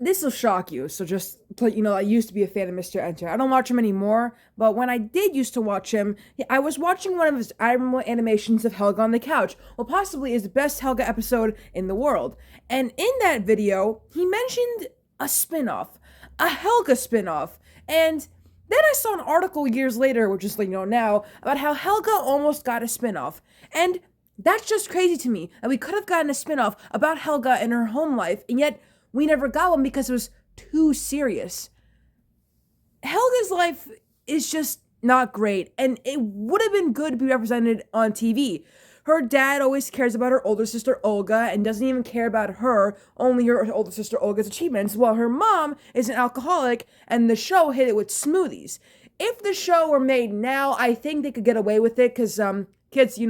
this will shock you. So just I used to be a fan of Mr. Enter. I don't watch him anymore, but when I did used to watch him, I was watching one of his admirable animations of Helga on the couch. Well, possibly is the best Helga episode in the world. And in that video, he mentioned a spin-off, a Helga spin-off. And then I saw an article years later, which is now, about how Helga almost got a spin-off. And that's just crazy to me. That we could have gotten a spin-off about Helga and her home life, and yet we never got one because it was too serious. Helga's life is just not great, and it would have been good to be represented on TV. Her dad always cares about her older sister Olga and doesn't even care about her, only her older sister Olga's achievements, while her mom is an alcoholic and the show hit it with smoothies. If the show were made now, I think they could get away with it because kids,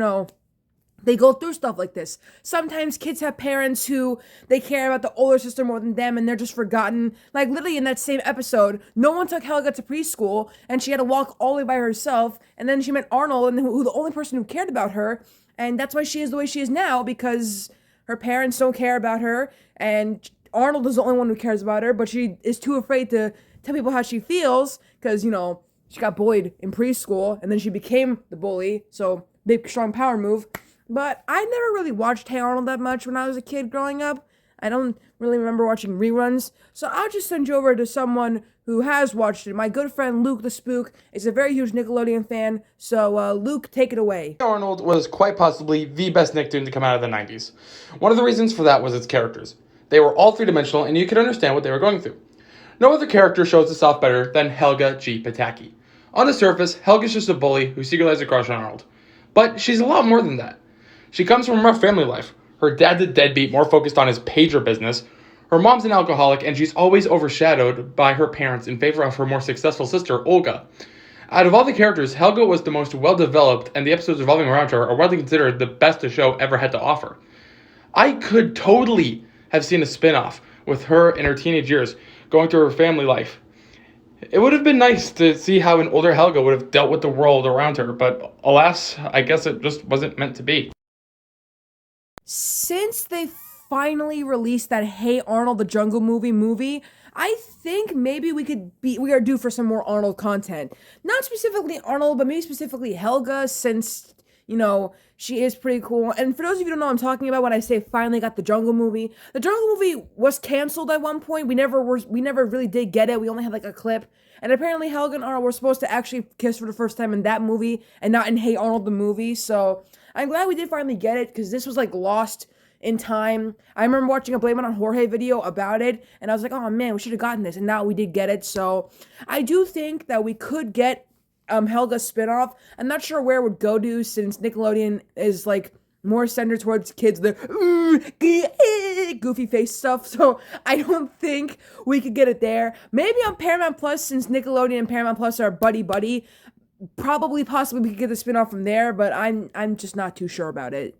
they go through stuff like this. Sometimes kids have parents who they care about the older sister more than them and they're just forgotten. Like literally in that same episode, no one took Helga to preschool and she had to walk all the way by herself. And then she met Arnold, and who the only person who cared about her. And that's why she is the way she is now, because her parents don't care about her. And Arnold is the only one who cares about her, but she is too afraid to tell people how she feels because, she got bullied in preschool and then she became the bully. So big, strong power move. But I never really watched Hey Arnold that much when I was a kid growing up. I don't really remember watching reruns. So I'll just send you over to someone who has watched it. My good friend Luke the Spook is a very huge Nickelodeon fan. So Luke, take it away. Hey Arnold was quite possibly the best Nicktoon to come out of the 90s. One of the reasons for that was its characters. They were all three-dimensional and you could understand what they were going through. No other character shows this off better than Helga G. Pataki. On the surface, Helga's just a bully who secretly has a crush on Arnold. But she's a lot more than that. She comes from a rough family life. Her dad's a deadbeat, more focused on his pager business. Her mom's an alcoholic, and she's always overshadowed by her parents in favor of her more successful sister, Olga. Out of all the characters, Helga was the most well-developed, and the episodes revolving around her are widely considered the best the show ever had to offer. I could totally have seen a spin-off with her in her teenage years, going through her family life. It would have been nice to see how an older Helga would have dealt with the world around her, but alas, I guess it just wasn't meant to be. Since they finally released that Hey Arnold the Jungle movie, I think maybe we are due for some more Arnold content. Not specifically Arnold, but maybe specifically Helga, since she is pretty cool. And for those of you who don't know what I'm talking about when I say finally got the Jungle movie was canceled at one point. We never really did get it. We only had like a clip. And apparently Helga and Arnold were supposed to actually kiss for the first time in that movie and not in Hey Arnold the movie. So I'm glad we did finally get it, because this was like lost in time. I remember watching a Blame It on Jorge video about it, and I was like, oh man, we should have gotten this, and now we did get it. So I do think that we could get Helga's spinoff. I'm not sure where it would go to, since Nickelodeon is like more centered towards kids, the goofy face stuff. So I don't think we could get it there. Maybe on Paramount Plus, since Nickelodeon and Paramount Plus are buddy. Possibly we could get the spinoff from there, but I'm just not too sure about it.